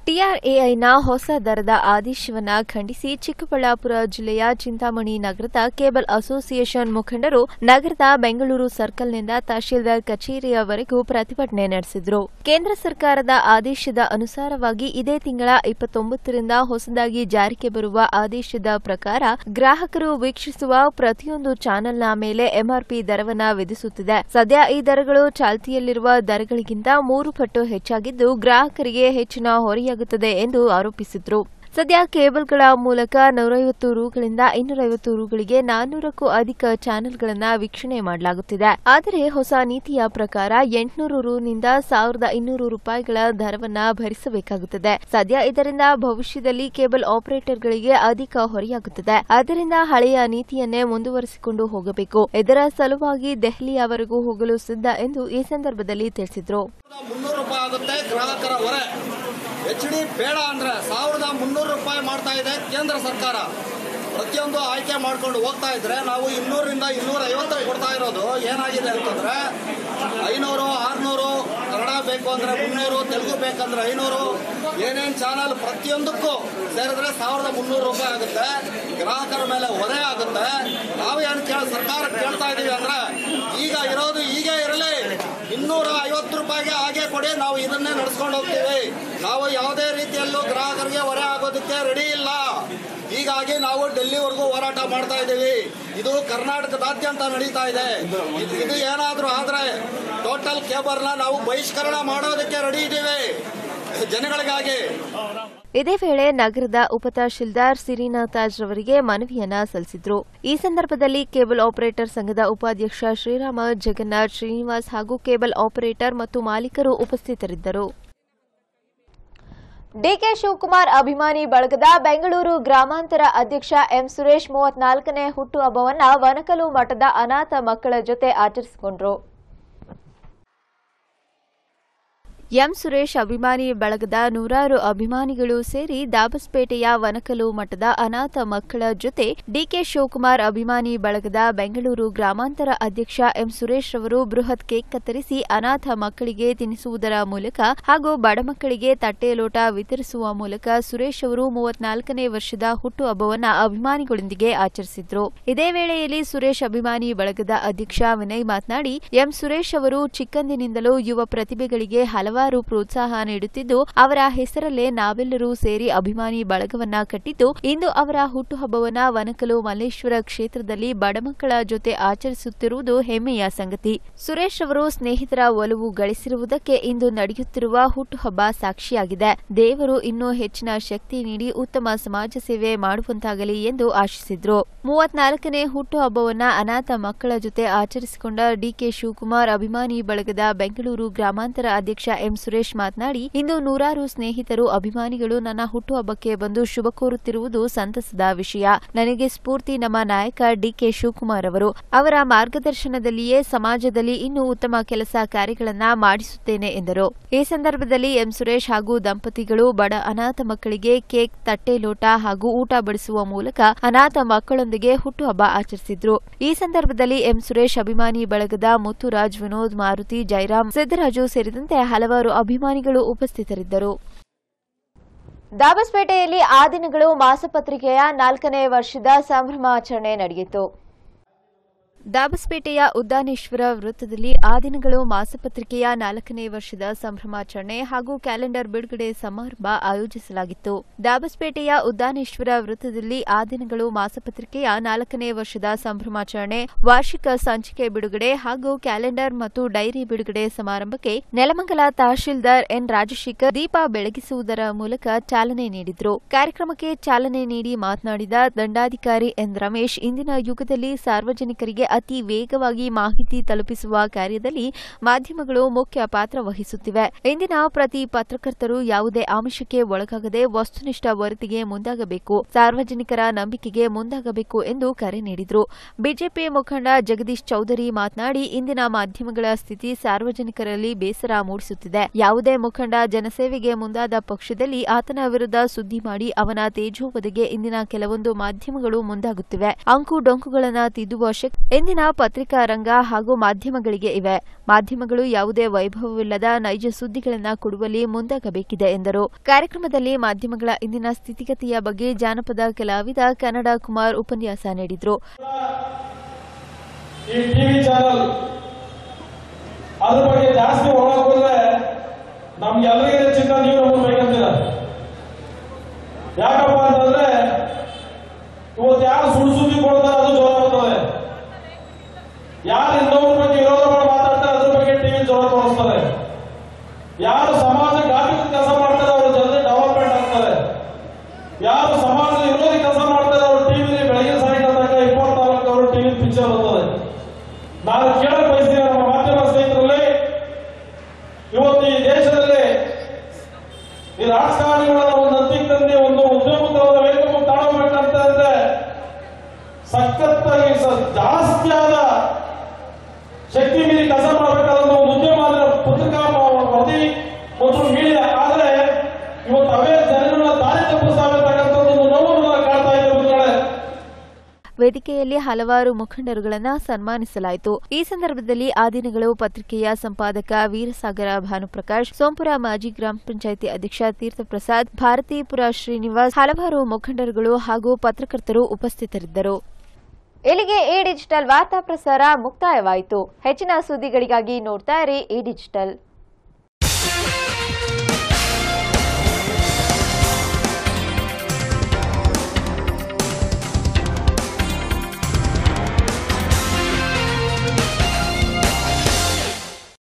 ಟಿಆರ್ಎಐನ ಹೊಸ ದರದ ಆದೇಶವನ್ನು ಖಂಡಿಸಿ ಚಿಕ್ಕಬಳ್ಳಾಪುರ ಜಿಲ್ಲೆಯ ಚಿಂತಾಮಣಿ ನಗರದ ಕೇಬಲ್ ಅಸೋಸಿಯೇಷನ್ ಮುಖಂಡರು ನಗರದ ಬೆಂಗಳೂರು ಸರ್ಕಲ್ನಿಂದ ತಹಶೀಲ್ದಾರ್ ಕಚೇರಿಯವರೆಗೂ ಪ್ರತಿಭಟನೆ ನಡೆಸಿದರು. ಕೇಂದ್ರ ಸರ್ಕಾರದ ಆದೇಶದ ಅನುಸಾರವಾಗಿ ಇದೇ ತಿಂಗಳ 29ರಿಂದ ಹೊಸದಾಗಿ ಜಾರಿಗೆ ಬರುವ ಆದೇಶದ ಪ್ರಕಾರ ಗ್ರಾಹಕರು ವೀಕ್ಷಿಸುವ ಪ್ರತಿಯೊಂದು ಚಾನೆಲ್ನ ಮೇಲೆ ಎಂಆರ್ಪಿ ದರವನ್ನು ವಿಧಿಸುತ್ತಿದೆ. ಸದ್ಯ ಈ ದರಗಳು ಚಾಲ್ತಿಯಲ್ಲಿರುವ ದರಗಳಿಗಿಂತ 3 ಪಟ್ಟು ಹೆಚ್ಚಾಗಿದ್ದು, ಗ್ರಾಹಕರಿಗೆ ಹೆಚ್ಚಿನ ಹೊರೆಯಾಗುತ್ತದೆ ಎಂದು ಆರೋಪಿಸಿದರು. ಸದ್ಯ ಕೇಬಲ್ಗಳ ಮೂಲಕ 150 ರೂಗಳಿಂದ 250 ರೂಗಳಿಗೆ 400ಕ್ಕೂ ಅಧಿಕ ಚಾನೆಲ್ಗಳನ್ನು ವೀಕ್ಷಣೆ ಮಾಡಲಾಗುತ್ತಿದೆ. ಆದರೆ ಹೊಸ ನೀತಿಯ ಪ್ರಕಾರ 800 ರೂನಿಂದ 1,200 ರೂಪಾಯಿಗಳ ದರವನ್ನು ಭರಿಸಬೇಕಾಗುತ್ತದೆ. ಸದ್ಯ ಇದರಿಂದ ಭವಿಷ್ಯದಲ್ಲಿ ಕೇಬಲ್ ಆಪರೇಟರ್ಗಳಿಗೆ ಅಧಿಕ ಹೊರೆಯಾಗುತ್ತದೆ. ಆದ್ದರಿಂದ ಹಳೆಯ ನೀತಿಯನ್ನೇ ಮುಂದುವರಿಸಿಕೊಂಡು ಹೋಗಬೇಕು. ಇದರ ಸಲುವಾಗಿ ದೆಹಲಿಯವರೆಗೂ ಹೋಗಲು ಸಿದ್ಧ ಎಂದು ಈ ಸಂದರ್ಭದಲ್ಲಿ ತಿಳಿಸಿದರು. 300 ರೂಪಾಯಿ ಆಗುತ್ತೆ ಗ್ರಾಹಕರ ಹೊರೆ. HD ಬೇಡ ಅಂದ್ರೆ 1,300 ರೂಪಾಯಿ ಮಾಡ್ತಾ ಇದೆ ಕೇಂದ್ರ ಸರ್ಕಾರ. ಪ್ರತಿಯೊಂದು ಆಯ್ಕೆ ಮಾಡ್ಕೊಂಡು ಹೋಗ್ತಾ ಇದ್ರೆ ನಾವು 200ರಿಂದ 250 ಕೊಡ್ತಾ ಇರೋದು ಏನಾಗಿದೆ ಅಂತಂದ್ರೆ 500, 600, ಕನ್ನಡ ಬೇಕು ಅಂದ್ರೆ 300, ತೆಲುಗು ಬೇಕಂದ್ರೆ 500, ಏನೇನು ಚಾನಲ್ ಪ್ರತಿಯೊಂದಕ್ಕೂ ಸೇರಿದ್ರೆ 1,300 ರೂಪಾಯಿ ಆಗುತ್ತೆ. ಗ್ರಾಹಕರ ಮೇಲೆ ಹೊರೆ ಆಗುತ್ತೆ. ನಾವು ಏನು ಸರ್ಕಾರಕ್ಕೆ ಕೇಳ್ತಾ ಇದೀವಿ ಅಂದ್ರೆ ಈಗ ಇರೋದು ಹೀಗೆ ಇರಲಿ, 250 ರೂಪಾಯಿಗೆ ಹಾಗೆ ಕೊಡಿ, ನಾವು ಇದನ್ನೇ ನಡೆಸ್ಕೊಂಡು ಹೋಗ್ತೀವಿ. ನಾವು ಯಾವುದೇ ರೀತಿಯಲ್ಲೂ ಗ್ರಾಹಕರಿಗೆ ಹೊರೆ ಆಗೋದಕ್ಕೆ ರೆಡಿ ಇಲ್ಲ. ಹೀಗಾಗಿ ನಾವು ಡೆಲ್ಲಿವರೆಗೂ ಹೋರಾಟ ಮಾಡ್ತಾ ಇದ್ದೀವಿ. ಇದು ಕರ್ನಾಟಕದಾದ್ಯಂತ ನಡೀತಾ ಇದೆ. ಇದು ಏನಾದರೂ ಆದ್ರೆ ಟೋಟಲ್ ಕೇಬಲ್ನ ನಾವು ಬಹಿಷ್ಕರಣ ಮಾಡೋದಕ್ಕೆ ರೆಡಿ ಇದ್ದೀವಿ ಜನಗಳಿಗಾಗಿ. ಇದೇ ವೇಳೆ ನಗರದ ಉಪತಹಶೀಲ್ದಾರ್ ಸಿರಿನಾ ತಾಜ್ ರವರಿಗೆ ಮನವಿಯನ್ನ ಸಲ್ಲಿಸಿದ್ರು. ಈ ಸಂದರ್ಭದಲ್ಲಿ ಕೇಬಲ್ ಆಪರೇಟರ್ ಸಂಘದ ಉಪಾಧ್ಯಕ್ಷ ಶ್ರೀರಾಮ ಜಗನ್ನಾಥ್ ಶ್ರೀನಿವಾಸ್ ಹಾಗೂ ಕೇಬಲ್ ಆಪರೇಟರ್ ಮತ್ತು ಮಾಲೀಕರು ಉಪಸ್ಥಿತರಿದ್ದರು. ಡಿಕೆ ಶಿವಕುಮಾರ್ ಅಭಿಮಾನಿ ಬಳಗದ ಬೆಂಗಳೂರು ಗ್ರಾಮಾಂತರ ಅಧ್ಯಕ್ಷ ಎಂ ಸುರೇಶ್ 34ನೇ ಹುಟ್ಟುಹಬ್ಬವನ್ನು ವನಕಲು ಮಠದ ಅನಾಥ ಮಕ್ಕಳ ಜೊತೆ ಆಚರಿಸಿಕೊಂಡರು. ಎಂ ಸುರೇಶ್ ಅಭಿಮಾನಿ ಬಳಗದ ನೂರಾರು ಅಭಿಮಾನಿಗಳು ಸೇರಿ ದಾಬಸ್ಪೇಟೆಯ ವನಕಲು ಮಠದ ಅನಾಥ ಮಕ್ಕಳ ಜೊತೆ ಡಿಕೆ ಶಿವಕುಮಾರ್ ಅಭಿಮಾನಿ ಬಳಗದ ಬೆಂಗಳೂರು ಗ್ರಾಮಾಂತರ ಅಧ್ಯಕ್ಷ ಎಂ ಸುರೇಶ್ ರವರು ಬೃಹತ್ ಕೇಕ್ ಕತ್ತರಿಸಿ ಅನಾಥ ಮಕ್ಕಳಿಗೆ ತಿನ್ನಿಸುವುದರ ಮೂಲಕ ಹಾಗೂ ಬಡ ಮಕ್ಕಳಿಗೆ ತಟ್ಟೆ ಲೋಟ ವಿತರಿಸುವ ಮೂಲಕ ಸುರೇಶ್ ಅವರು 34ನೇ ವರ್ಷದ ಹುಟ್ಟುಹಬ್ಬವನ್ನು ಅಭಿಮಾನಿಗಳೊಂದಿಗೆ ಆಚರಿಸಿದ್ರು. ಇದೇ ವೇಳೆಯಲ್ಲಿ ಸುರೇಶ್ ಅಭಿಮಾನಿ ಬಳಗದ ಅಧ್ಯಕ್ಷ ವಿನಯ್ ಮಾತನಾಡಿ, ಎಂ ಸುರೇಶ್ ಅವರು ಚಿಕ್ಕಂದಿನಿಂದಲೂ ಯುವ ಪ್ರತಿಭೆಗಳಿಗೆ ಹಲವಾರು ಪ್ರೋತ್ಸಾಹ ನೀಡುತ್ತಿದ್ದು, ಅವರ ಹೆಸರಲ್ಲೇ ನಾವೆಲ್ಲರೂ ಸೇರಿ ಅಭಿಮಾನಿ ಬಳಗವನ್ನ ಕಟ್ಟಿದ್ದು, ಇಂದು ಅವರ ಹುಟ್ಟುಹಬ್ಬವನ್ನ ವನಕಲು ಮಲ್ಲೇಶ್ವರ ಕ್ಷೇತ್ರದಲ್ಲಿ ಬಡಮಕ್ಕಳ ಜೊತೆ ಆಚರಿಸುತ್ತಿರುವುದು ಹೆಮ್ಮೆಯ ಸಂಗತಿ. ಸುರೇಶ್ ಅವರು ಸ್ನೇಹಿತರ ಒಲವು ಗಳಿಸಿರುವುದಕ್ಕೆ ಇಂದು ನಡೆಯುತ್ತಿರುವ ಹುಟ್ಟುಹಬ್ಬ ಸಾಕ್ಷಿಯಾಗಿದೆ. ದೇವರು ಇನ್ನೂ ಹೆಚ್ಚಿನ ಶಕ್ತಿ ನೀಡಿ ಉತ್ತಮ ಸಮಾಜ ಸೇವೆ ಮಾಡುವಂತಾಗಲಿ ಎಂದು ಆಶಿಸಿದ್ರು. 34ನೇ ಹುಟ್ಟುಹಬ್ಬವನ್ನ ಅನಾಥ ಮಕ್ಕಳ ಜೊತೆ ಆಚರಿಸಿಕೊಂಡ ಡಿಕೆ ಶಿವಕುಮಾರ್ ಅಭಿಮಾನಿ ಬಳಗದ ಬೆಂಗಳೂರು ಗ್ರಾಮಾಂತರ ಅಧ್ಯಕ್ಷ ಎಂ ಸುರೇಶ್ ಮಾತನಾಡಿ, ಇಂದು ನೂರಾರು ಸ್ನೇಹಿತರು ಅಭಿಮಾನಿಗಳು ನನ್ನ ಹುಟ್ಟುಹಬ್ಬಕ್ಕೆ ಬಂದು ಶುಭ ಕೋರುತ್ತಿರುವುದು ಸಂತಸದ ವಿಷಯ. ನನಗೆ ಸ್ಫೂರ್ತಿ ನಮ್ಮ ನಾಯಕ ಡಿಕೆ ಶಿವಕುಮಾರ್ ಅವರು. ಅವರ ಮಾರ್ಗದರ್ಶನದಲ್ಲಿಯೇ ಸಮಾಜದಲ್ಲಿ ಇನ್ನೂ ಉತ್ತಮ ಕೆಲಸ ಕಾರ್ಯಗಳನ್ನ ಮಾಡಿಸುತ್ತೇನೆ ಎಂದರು. ಈ ಸಂದರ್ಭದಲ್ಲಿ ಎಂ ಸುರೇಶ್ ಹಾಗೂ ದಂಪತಿಗಳು ಬಡ ಅನಾಥ ಮಕ್ಕಳಿಗೆ ಕೇಕ್, ತಟ್ಟೆ ಲೋಟ ಹಾಗೂ ಊಟ ಬಡಿಸುವ ಮೂಲಕ ಅನಾಥ ಮಕ್ಕಳೊಂದಿಗೆ ಹುಟ್ಟುಹಬ್ಬ ಆಚರಿಸಿದ್ರು. ಈ ಸಂದರ್ಭದಲ್ಲಿ ಎಂ ಸುರೇಶ್ ಅಭಿಮಾನಿ ಬಳಗದ ಮುತ್ತುರಾಜ್, ವಿನೋದ್, ಮಾರುತಿ, ಜಯರಾಮ್, ಸಿದ್ದರಾಜು ಸೇರಿದಂತೆ ಹಲವಾರು ಅಭಿಮಾನಿಗಳು ಉಪಸ್ಥಿತರಿದ್ದರು. ದಾಬಸ್ಪೇಟೆಯಲ್ಲಿ ಆ ದಿನಗಳು ಮಾಸಪತ್ರಿಕೆಯ 4ನೇ ವರ್ಷದ ಸಂಭ್ರಮಾಚರಣೆ ನಡೆಯಿತು. ದಾಬಸ್ಪೇಟೆಯ ಉದ್ದಾನೇಶ್ವರ ವೃತ್ತದಲ್ಲಿ ಆ ದಿನಗಳು ಮಾಸಪತ್ರಿಕೆಯ 4ನೇ ವರ್ಷದ ಸಂಭ್ರಮಾಚರಣೆ ಹಾಗೂ ಕ್ಯಾಲೆಂಡರ್ ಬಿಡುಗಡೆ ಸಮಾರಂಭ ಆಯೋಜಿಸಲಾಗಿತ್ತು. ದಾಬಸ್ಪೇಟೆಯ ಉದ್ದಾನೇಶ್ವರ ವೃತ್ತದಲ್ಲಿ ಆ ದಿನಗಳು ಮಾಸಪತ್ರಿಕೆಯ 4ನೇ ವರ್ಷದ ಸಂಭ್ರಮಾಚರಣೆ, ವಾರ್ಷಿಕ ಸಂಚಿಕೆ ಬಿಡುಗಡೆ ಹಾಗೂ ಕ್ಯಾಲೆಂಡರ್ ಮತ್ತು ಡೈರಿ ಬಿಡುಗಡೆ ಸಮಾರಂಭಕ್ಕೆ ನೆಲಮಂಗಲ ತಹಶೀಲ್ದಾರ್ ಎನ್ ರಾಜಶೇಖರ್ ದೀಪ ಬೆಳಗಿಸುವುದರ ಮೂಲಕ ಚಾಲನೆ ನೀಡಿದ್ರು. ಕಾರ್ಯಕ್ರಮಕ್ಕೆ ಚಾಲನೆ ನೀಡಿ ಮಾತನಾಡಿದ ದಂಡಾಧಿಕಾರಿ ಎನ್ ರಮೇಶ್, ಇಂದಿನ ಯುಗದಲ್ಲಿ ಸಾರ್ವಜನಿಕರಿಗೆ ಅತಿ ವೇಗವಾಗಿ ಮಾಹಿತಿ ತಲುಪಿಸುವ ಕಾರ್ಯದಲ್ಲಿ ಮಾಧ್ಯಮಗಳು ಮುಖ್ಯ ಪಾತ್ರ ವಹಿಸುತ್ತಿವೆ. ಇಂದಿನ ಪ್ರತಿ ಪತ್ರಕರ್ತರು ಯಾವುದೇ ಆಮಿಷಕ್ಕೆ ಒಳಗಾಗದೆ ವಸ್ತುನಿಷ್ಠ ವರದಿಗೆ ಮುಂದಾಗಬೇಕು, ಸಾರ್ವಜನಿಕರ ನಂಬಿಕೆಗೆ ಮುಂದಾಗಬೇಕು ಎಂದು ಕರೆ ನೀಡಿದರು. ಬಿಜೆಪಿ ಮುಖಂಡ ಜಗದೀಶ್ ಚೌಧರಿ ಮಾತನಾಡಿ, ಇಂದಿನ ಮಾಧ್ಯಮಗಳ ಸ್ಥಿತಿ ಸಾರ್ವಜನಿಕರಲ್ಲಿ ಬೇಸರ ಮೂಡಿಸುತ್ತಿದೆ. ಯಾವುದೇ ಮುಖಂಡ ಜನಸೇವೆಗೆ ಮುಂದಾದ ಪಕ್ಷದಲ್ಲಿ ಆತನ ವಿರುದ್ಧ ಸುದ್ದಿ ಮಾಡಿ ಅವನ ತೇಜೋವಧೆಗೆ ಇಂದಿನ ಕೆಲವೊಂದು ಮಾಧ್ಯಮಗಳು ಮುಂದಾಗುತ್ತಿವೆ. ಅಂಕು ಡೊಂಕುಗಳನ್ನು ತಿದ್ದುವ ಶಕ್ತಿ ಇಂದಿನ ಪತ್ರಿಕಾ ರಂಗ ಹಾಗೂ ಮಾಧ್ಯಮಗಳಿಗೆ ಇವೆ. ಮಾಧ್ಯಮಗಳು ಯಾವುದೇ ವೈಭವವಿಲ್ಲದ ನೈಜ ಸುದ್ದಿಗಳನ್ನು ಕೊಡುವಲ್ಲಿ ಮುಂದಾಗಬೇಕಿದೆ ಎಂದರು. ಕಾರ್ಯಕ್ರಮದಲ್ಲಿ ಮಾಧ್ಯಮಗಳ ಇಂದಿನ ಸ್ಥಿತಿಗತಿಯ ಬಗ್ಗೆ ಜಾನಪದ ಕಲಾವಿದ ಕನ್ನಡ ಕುಮಾರ್ ಉಪನ್ಯಾಸ ನೀಡಿದರು. ಅದ್ರ ಬಗ್ಗೆ ಜಾಸ್ತಿ ಹೋಗೋದ್ರೆ ನಮ್ಗೆಲ್ಲರಿಗೂ ಚಿಂತ ನೀವು ನಮಗೆ ಬೇಕಂತೀರ. ಯಾಕಪ್ಪ ಅಂತಂದ್ರೆ ಇವತ್ತು ಯಾರು ಸುಳ್ಳು ಸುದ್ದಿ ಕೊಡ್ತಾರೆ ಅದು ಜೋರ ಬರ್ತದೆ. ಯಾರು ಇನ್ನೊಬ್ಬರ ಬಗ್ಗೆ ವಿರೋಧ ಮಾಡಿ ಮಾತಾಡ್ತಾರೆ ಅದ್ರ ಬಗ್ಗೆ ಟಿವಿ ಜೋರ ತೋರಿಸ್ತಾರೆ. ಯಾರು ಸಮಾಜ ಘಾತಕ ಕೆಲಸ ಮಾಡ್ತಾರೆ ಅವರು ಜಲ್ದಿ ಡೆವಲಪ್ಮೆಂಟ್ ಆಗ್ತಾರೆ. ಯಾರು ಸಮಾಜ ವಿರೋಧಿ ಕೆಲಸ ಮಾಡ್ತಾರೆ ಅವರು ಟಿವಿಲಿ ಬೆಳಗ್ಗೆ ಸಾಯಂಕಾಲ ತನಕ 24 ಅವರು ಟಿವಿ ಪಿಕ್ಚರ್ ಬರ್ತದೆ. ನಾನು ಕೇಳಕ್ ಬಯಸ್ತೀನಿ ನಮ್ಮ ಮಾಧ್ಯಮ ಸ್ನೇಹಿತರಲ್ಲಿ, ಇವತ್ತು ಈ ದೇಶದಲ್ಲಿ ಈ ರಾಜಕಾರಣಿಗಳ ಒಂದು ಅಂತಿಗೆ ತಂದೆ ಒಂದು ಉದ್ಯಮದ ವೇದಿಕೆ ತಾಳಬೇಕಂತ ಅಂದ್ರೆ ಸಖತ್ತಾಗಿ ಜಾಸ್ತಿ ಆದ ಶಕ್ತಿ ಮೀರಿ ಕೆಲಸ ಮಾಡಬೇಕಾದ ಒಂದು ಉದ್ಯಮ ಅಂದ್ರೆ ಪತ್ರಿಕಾ ವರದಿ ಮತ್ತು ಮೀಡಿಯಾ. ಆದ್ರೆ ಇವತ್ತು ಅವೇ ಜನಗಳನ್ನ ದಾರಿ ತಪ್ಪಿಸಬೇಕಾದಂತದ್ದು ನೋವು ಕಾಡ್ತಾ ಇದೆ. ವೇದಿಕೆಯಲ್ಲಿ ಹಲವಾರು ಮುಖಂಡರುಗಳನ್ನು ಸನ್ಮಾನಿಸಲಾಯಿತು. ಈ ಸಂದರ್ಭದಲ್ಲಿ ಆ ದಿನಗಳು ಪತ್ರಿಕೆಯ ಸಂಪಾದಕ ವೀರಸಾಗರ ಭಾನುಪ್ರಕಾಶ್, ಸೋಂಪುರ ಮಾಜಿ ಗ್ರಾಮ ಪಂಚಾಯಿತಿ ಅಧ್ಯಕ್ಷ ತೀರ್ಥಪ್ರಸಾದ್, ಭಾರತೀಪುರ ಶ್ರೀನಿವಾಸ್, ಹಲವಾರು ಮುಖಂಡರುಗಳು ಹಾಗೂ ಪತ್ರಕರ್ತರು ಉಪಸ್ಥಿತರಿದ್ದರು. ಇಲ್ಲಿಗೆ ಈ ಡಿಜಿಟಲ್ ವಾರ್ತಾ ಪ್ರಸಾರ ಮುಕ್ತಾಯವಾಯಿತು. ಹೆಚ್ಚಿನ ಸುದ್ದಿಗಳಿಗಾಗಿ ನೋಡ್ತಾ ಇರಿ ಈ ಡಿಜಿಟಲ್.